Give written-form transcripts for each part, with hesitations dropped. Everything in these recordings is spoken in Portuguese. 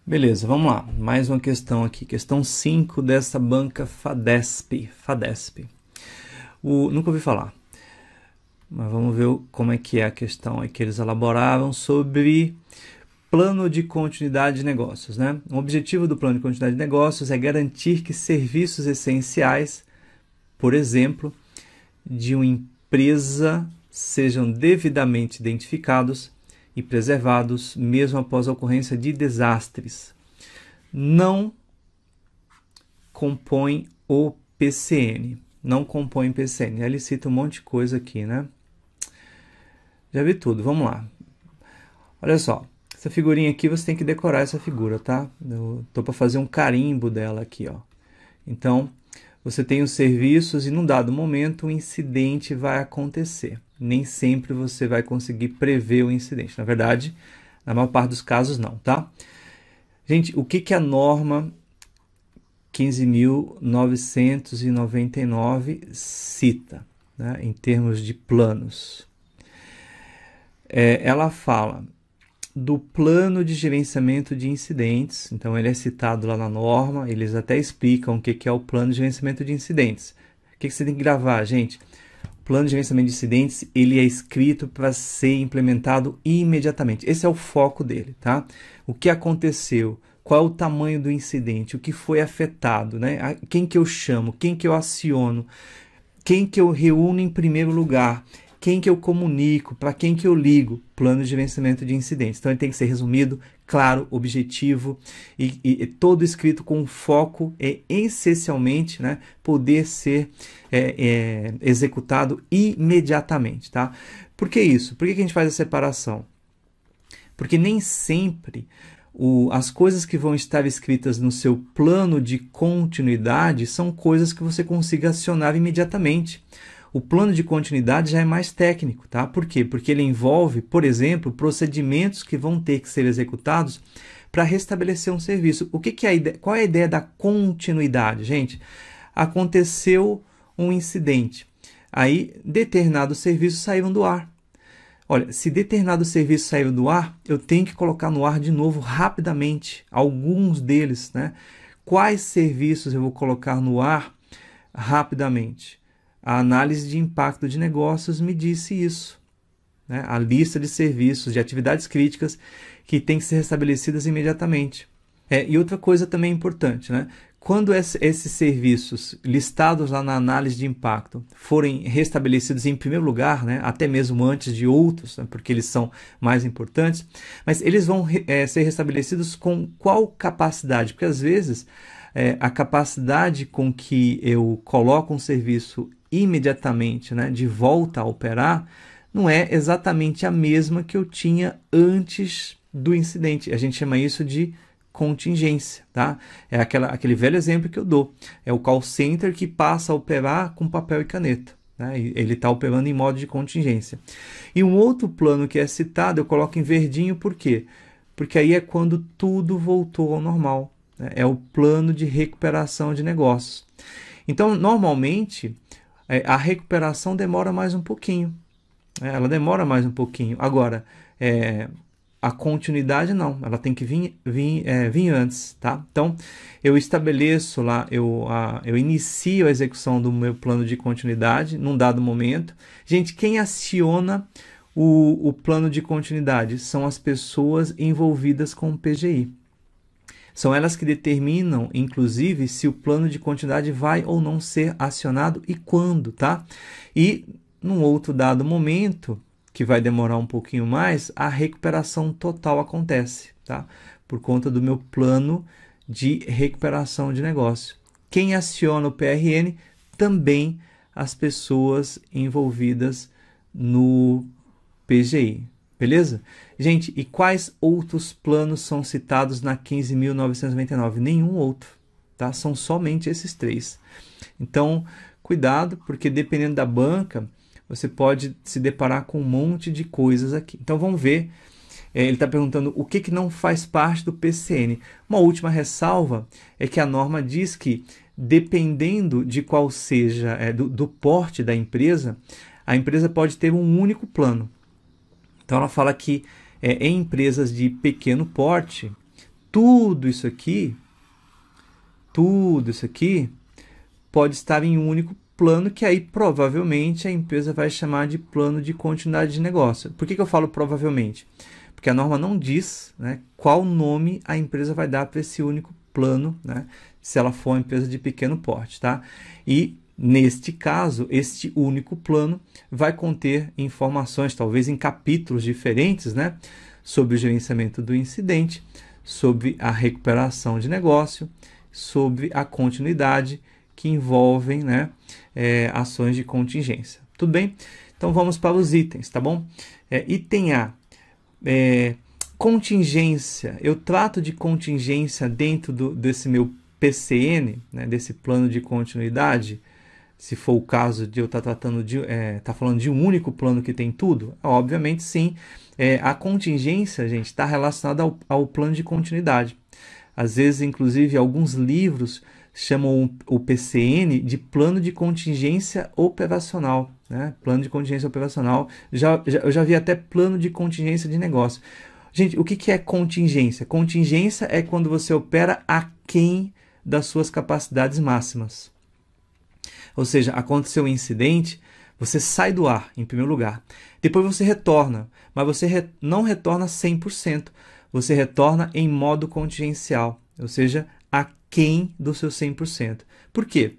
Beleza, vamos lá. Mais uma questão aqui. Questão 5 dessa banca Fadesp. Nunca ouvi falar. Mas vamos ver como é que é a questão aí que eles elaboraram sobre plano de continuidade de negócios, né? O objetivo do plano de continuidade de negócios é garantir que serviços essenciais, por exemplo, de uma empresa sejam devidamente identificados e preservados mesmo após a ocorrência de desastres. Não compõe o PCN. Não compõe o PCN. Ele cita um monte de coisa aqui, né? Já vi tudo. Vamos lá. Olha só. Essa figurinha aqui, você tem que decorar essa figura, tá? Eu tô para fazer um carimbo dela aqui, ó. Então, você tem os serviços e num dado momento um incidente vai acontecer. Nem sempre você vai conseguir prever o incidente. Na verdade, na maior parte dos casos não, tá? Gente, o que a norma 15.999 cita, né, em termos de planos? Ela fala do plano de gerenciamento de incidentes. Então, ele é citado lá na norma. Eles até explicam o que é o plano de gerenciamento de incidentes. O que você tem que gravar, gente? O plano de gerenciamento de incidentes, ele é escrito para ser implementado imediatamente. Esse é o foco dele, tá? O que aconteceu? Qual é o tamanho do incidente? O que foi afetado, né? Quem que eu chamo? Quem que eu aciono? Quem que eu reúno em primeiro lugar? Quem que eu comunico? Para quem que eu ligo? Plano de gerenciamento de incidentes. Então, ele tem que ser resumido, claro, objetivo e todo escrito com foco essencialmente, né, poder ser executado imediatamente, tá? Por que isso? Por que a gente faz a separação? Porque nem sempre as coisas que vão estar escritas no seu plano de continuidade são coisas que você consiga acionar imediatamente. O plano de continuidade já é mais técnico, tá? Por quê? Porque ele envolve, por exemplo, procedimentos que vão ter que ser executados para restabelecer um serviço. Qual é a ideia da continuidade, gente? Aconteceu um incidente, aí determinados serviços saíram do ar. Olha, se determinado serviço saiu do ar, eu tenho que colocar no ar de novo rapidamente, alguns deles, né? Quais serviços eu vou colocar no ar rapidamente? A análise de impacto de negócios me disse isso, né? A lista de serviços, de atividades críticas que têm que ser restabelecidas imediatamente. E outra coisa também importante, né? Quando esses serviços listados lá na análise de impacto forem restabelecidos em primeiro lugar, né, até mesmo antes de outros, né, porque eles são mais importantes, mas eles vão ser restabelecidos com qual capacidade? Porque às vezes a capacidade com que eu coloco um serviço imediatamente, né, de volta a operar, não é exatamente a mesma que eu tinha antes do incidente. A gente chama isso de contingência, tá? É aquele velho exemplo que eu dou. É o call center que passa a operar com papel e caneta, né? Ele está operando em modo de contingência. E um outro plano que é citado, eu coloco em verdinho, por quê? Porque aí é quando tudo voltou ao normal, né? É o plano de recuperação de negócios. Então, normalmente, a recuperação demora mais um pouquinho. Ela demora mais um pouquinho. Agora, a continuidade não, ela tem que vir antes, tá? Então, eu estabeleço lá, eu inicio a execução do meu plano de continuidade num dado momento. Gente, quem aciona o plano de continuidade são as pessoas envolvidas com o PGI. São elas que determinam, inclusive, se o plano de continuidade vai ou não ser acionado e quando, tá? E, num outro dado momento, que vai demorar um pouquinho mais, a recuperação total acontece, tá? Por conta do meu plano de recuperação de negócio. Quem aciona o PRN? Também as pessoas envolvidas no PGI, beleza? Gente, e quais outros planos são citados na 15.999? Nenhum outro, tá? São somente esses 3. Então, cuidado, porque dependendo da banca, você pode se deparar com um monte de coisas aqui. Então vamos ver. Ele está perguntando o que não faz parte do PCN. Uma última ressalva é que a norma diz que, dependendo de qual seja do porte da empresa, a empresa pode ter um único plano. Então ela fala que em empresas de pequeno porte, tudo isso aqui pode estar em um único plano, que aí provavelmente a empresa vai chamar de plano de continuidade de negócio. Por que eu falo provavelmente? Porque a norma não diz, né, qual nome a empresa vai dar para esse único plano, né, se ela for uma empresa de pequeno porte, tá? E neste caso, este único plano vai conter informações, talvez em capítulos diferentes, né, sobre o gerenciamento do incidente, sobre a recuperação de negócio, sobre a continuidade, que envolvem, né, ações de contingência. Tudo bem? Então vamos para os itens, tá bom? Item A, contingência. Eu trato de contingência dentro desse meu PCN, né, desse plano de continuidade, se for o caso de eu estar tratando falando de um único plano que tem tudo? Obviamente sim. A contingência, gente, está relacionada ao plano de continuidade. Às vezes, inclusive, alguns livros chamam o PCN de plano de contingência operacional, né? Plano de contingência operacional. Eu já vi até plano de contingência de negócio. Gente, o que é contingência? Contingência é quando você opera aquém das suas capacidades máximas. Ou seja, aconteceu um incidente, você sai do ar, em primeiro lugar. Depois você retorna, mas você não retorna 100%. Você retorna em modo contingencial, ou seja, aquém do seu 100%. Por quê?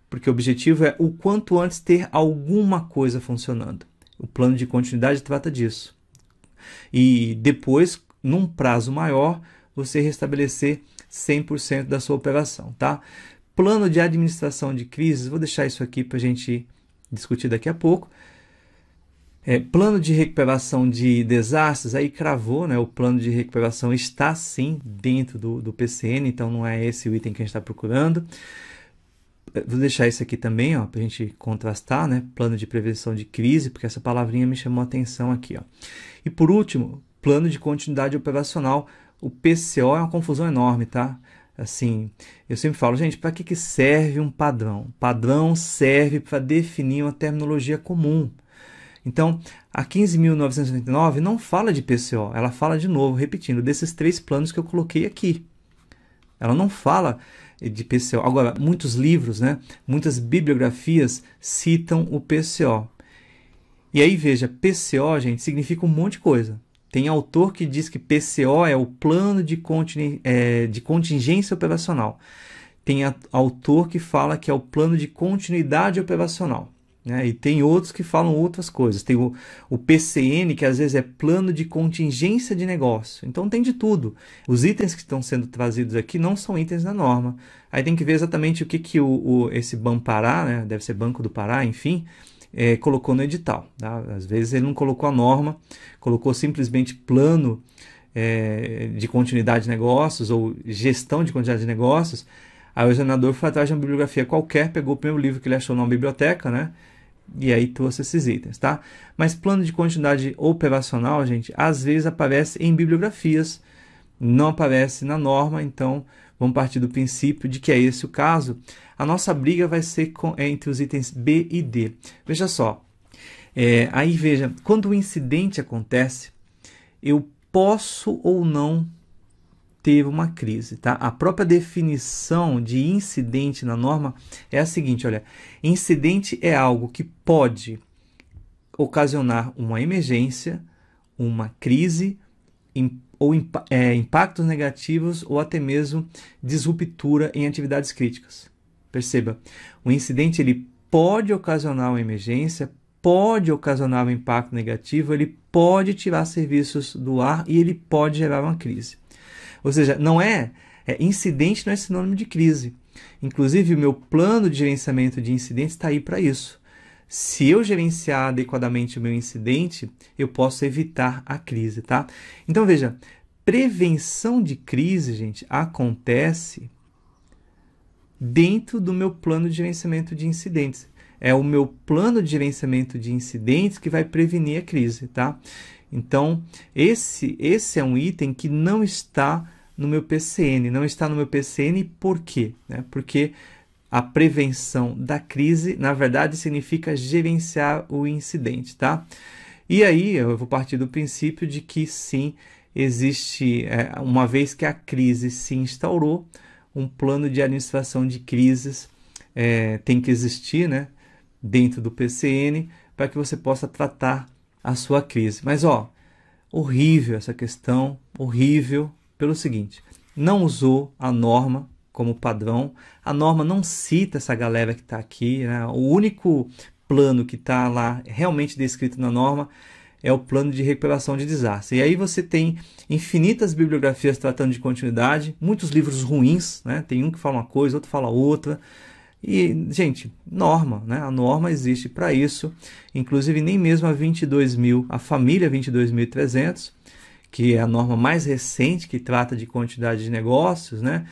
Porque o objetivo é o quanto antes ter alguma coisa funcionando. O plano de continuidade trata disso. E depois, num prazo maior, você restabelecer 100% da sua operação, tá? Plano de administração de crises, vou deixar isso aqui para a gente discutir daqui a pouco. Plano de recuperação de desastres, aí cravou, né? O plano de recuperação está sim dentro do PCN, então não é esse o item que a gente está procurando. Vou deixar isso aqui também, para a gente contrastar, né? Plano de prevenção de crise, porque essa palavrinha me chamou a atenção aqui, ó. E por último, plano de continuidade operacional. O PCO é uma confusão enorme, tá? Assim, eu sempre falo, gente, para que serve um padrão? Padrão serve para definir uma terminologia comum. Então, a 15.999 não fala de PCO, ela fala de novo, repetindo, desses 3 planos que eu coloquei aqui. Ela não fala de PCO. Agora, muitos livros, né, muitas bibliografias citam o PCO. E aí, veja, PCO, gente, significa um monte de coisa. Tem autor que diz que PCO é o plano de contingência operacional. Tem autor que fala que é o plano de continuidade operacional. E tem outros que falam outras coisas. Tem o PCN, que às vezes é plano de contingência de negócio. Então tem de tudo. Os itens que estão sendo trazidos aqui não são itens da norma. Aí tem que ver exatamente o que esse Banpará, né, deve ser Banco do Pará, enfim, colocou no edital. Tá? Às vezes ele não colocou a norma, colocou simplesmente plano de continuidade de negócios ou gestão de continuidade de negócios. Aí o examinador foi atrás de uma bibliografia qualquer, pegou o primeiro livro que ele achou numa biblioteca, né? E aí trouxe esses itens, tá? Mas plano de continuidade operacional, gente, às vezes aparece em bibliografias, não aparece na norma, então vamos partir do princípio de que é esse o caso. A nossa briga vai ser entre os itens B e D. Veja só, aí veja, quando o incidente acontece, eu posso ou não ter uma crise, tá? A própria definição de incidente na norma é a seguinte, olha, incidente é algo que pode ocasionar uma emergência, uma crise, ou impactos negativos ou até mesmo disruptura em atividades críticas. Perceba, o incidente ele pode ocasionar uma emergência, pode ocasionar um impacto negativo, ele pode tirar serviços do ar e ele pode gerar uma crise. Ou seja, incidente não é sinônimo de crise. Inclusive, o meu plano de gerenciamento de incidentes está aí para isso. Se eu gerenciar adequadamente o meu incidente, eu posso evitar a crise, tá? Então, veja, prevenção de crise, gente, acontece dentro do meu plano de gerenciamento de incidentes. É o meu plano de gerenciamento de incidentes que vai prevenir a crise, tá? Então, esse é um item que não está no meu PCN. Não está no meu PCN por quê? Porque a prevenção da crise, na verdade, significa gerenciar o incidente, tá? E aí, eu vou partir do princípio de que, sim, existe, uma vez que a crise se instaurou, um plano de administração de crises tem que existir, né, dentro do PCN, para que você possa tratar a sua crise. Mas, horrível essa questão, horrível, pelo seguinte: não usou a norma como padrão, a norma não cita essa galera que está aqui, né? O único plano que está lá realmente descrito na norma é o plano de recuperação de desastre. E aí você tem infinitas bibliografias tratando de continuidade, muitos livros ruins, né? Tem um que fala uma coisa, outro fala outra. E, gente, norma, né? A norma existe para isso. Inclusive, nem mesmo a família 22.300, que é a norma mais recente que trata de quantidade de negócios, né,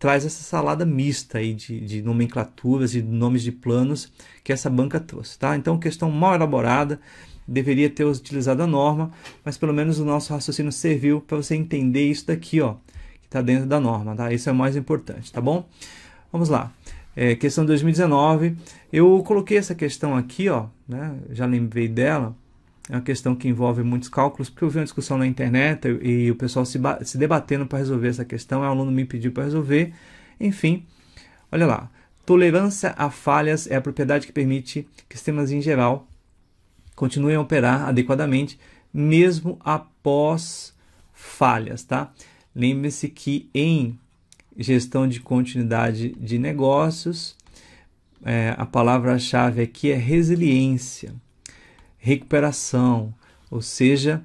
traz essa salada mista aí de nomenclaturas e nomes de planos que essa banca trouxe. Tá? Então, questão mal elaborada, deveria ter utilizado a norma, mas pelo menos o nosso raciocínio serviu para você entender isso daqui, que está dentro da norma. Tá? Isso é o mais importante, tá bom? Vamos lá. Questão 2019, eu coloquei essa questão aqui, né? Já lembrei dela. É uma questão que envolve muitos cálculos, porque eu vi uma discussão na internet e o pessoal se debatendo para resolver essa questão. O aluno me pediu para resolver. Enfim, olha lá. Tolerância a falhas é a propriedade que permite que sistemas em geral continuem a operar adequadamente, mesmo após falhas, tá? Lembre-se que em gestão de continuidade de negócios, a palavra-chave aqui é resiliência, recuperação, ou seja,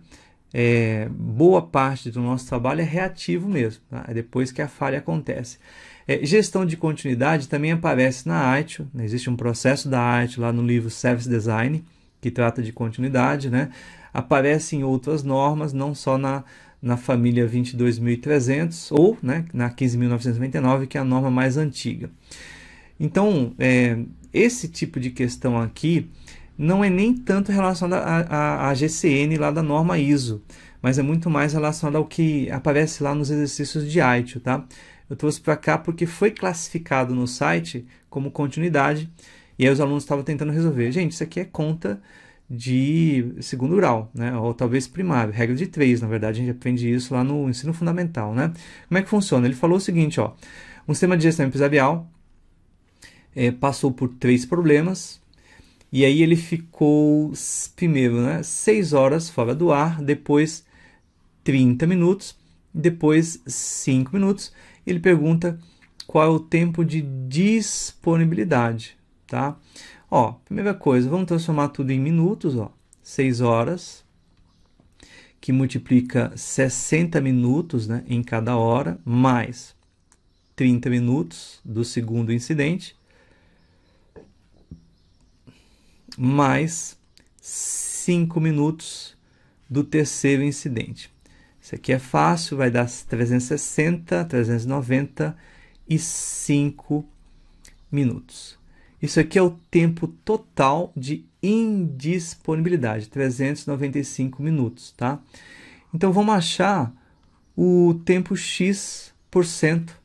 boa parte do nosso trabalho é reativo mesmo, tá? É depois que a falha acontece. Gestão de continuidade também aparece na AITIL, né? Existe um processo da AITIL lá no livro Service Design, que trata de continuidade, né? Aparece em outras normas, não só na família 22.300 ou, né, na 15.999, que é a norma mais antiga. Então, esse tipo de questão aqui não é nem tanto relacionado à GCN lá da norma ISO, mas é muito mais relacionado ao que aparece lá nos exercícios de AITIL, tá? Eu trouxe para cá porque foi classificado no site como continuidade e aí os alunos estavam tentando resolver. Gente, isso aqui é conta de segundo grau, né? Ou talvez primário, regra de 3, na verdade, a gente aprende isso lá no ensino fundamental, né? Como é que funciona? Ele falou o seguinte, um sistema de gestão empresarial passou por 3 problemas, e aí ele ficou primeiro, né, 6 horas fora do ar, depois 30 minutos, depois 5 minutos. Ele pergunta qual é o tempo de disponibilidade, tá? Primeira coisa, vamos transformar tudo em minutos, 6 horas, que multiplica 60 minutos, né, em cada hora, mais 30 minutos do segundo incidente, mais 5 minutos do terceiro incidente. Isso aqui é fácil, vai dar 360, 395 minutos. Isso aqui é o tempo total de indisponibilidade, 395 minutos, tá? Então, vamos achar o tempo X%,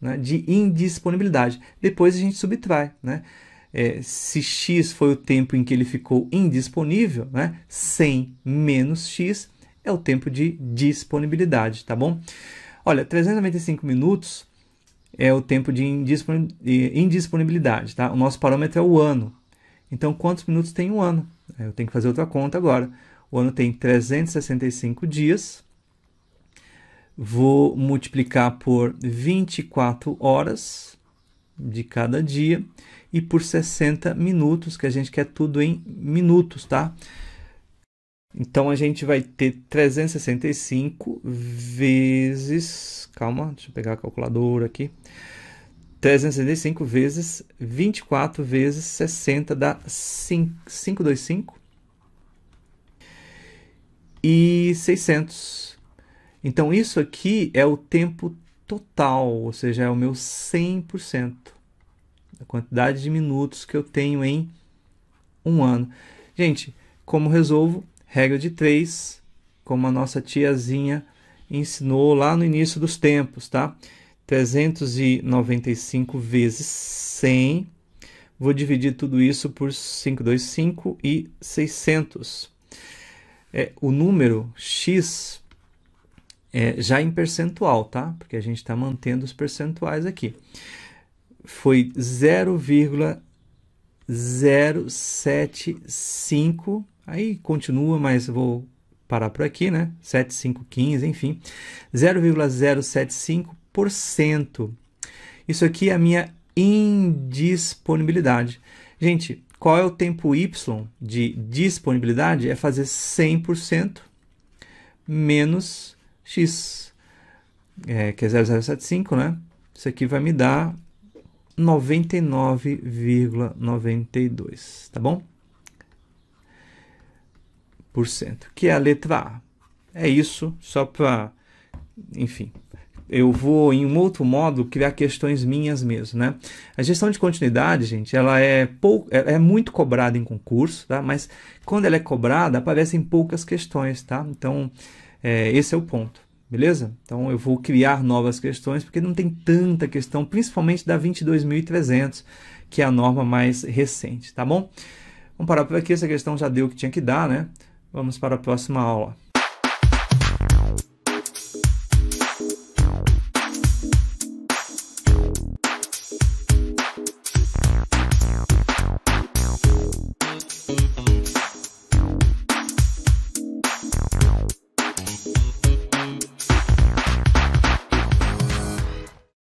né, de indisponibilidade. Depois a gente subtrai, né? Se X foi o tempo em que ele ficou indisponível, né, 100 menos X é o tempo de disponibilidade, tá bom? Olha, 395 minutos é o tempo de indisponibilidade, tá? O nosso parâmetro é o ano. Então, quantos minutos tem um ano? Eu tenho que fazer outra conta agora. O ano tem 365 dias. Vou multiplicar por 24 horas de cada dia e por 60 minutos, que a gente quer tudo em minutos, tá? Então, a gente vai ter 365 vezes... Calma, deixa eu pegar a calculadora aqui. 365 vezes 24 vezes 60 dá 525 e 600. Então, isso aqui é o tempo total, ou seja, é o meu 100%. A quantidade de minutos que eu tenho em um ano. Gente, como resolvo? Regra de 3, como a nossa tiazinha ensinou lá no início dos tempos, tá? 395 vezes 100. Vou dividir tudo isso por 525 e 600. O número X já em percentual, tá? Porque a gente está mantendo os percentuais aqui. Foi 0,075, aí continua, mas eu vou parar por aqui, né? 7515, enfim. 0,075%. Isso aqui é a minha indisponibilidade. Gente, qual é o tempo Y de disponibilidade? É fazer 100% menos X, que é 0,075, né? Isso aqui vai me dar 99,92, tá bom? Por cento, que é a letra A. É isso, só para, enfim, eu vou em um outro módulo criar questões minhas mesmo, né? A gestão de continuidade, gente, ela é muito cobrada em concurso, tá? Mas quando ela é cobrada, aparecem poucas questões, tá? Então, esse é o ponto, beleza? Então, eu vou criar novas questões, porque não tem tanta questão, principalmente da 22.300, que é a norma mais recente, tá bom? Vamos parar por aqui, essa questão já deu o que tinha que dar, né? Vamos para a próxima aula.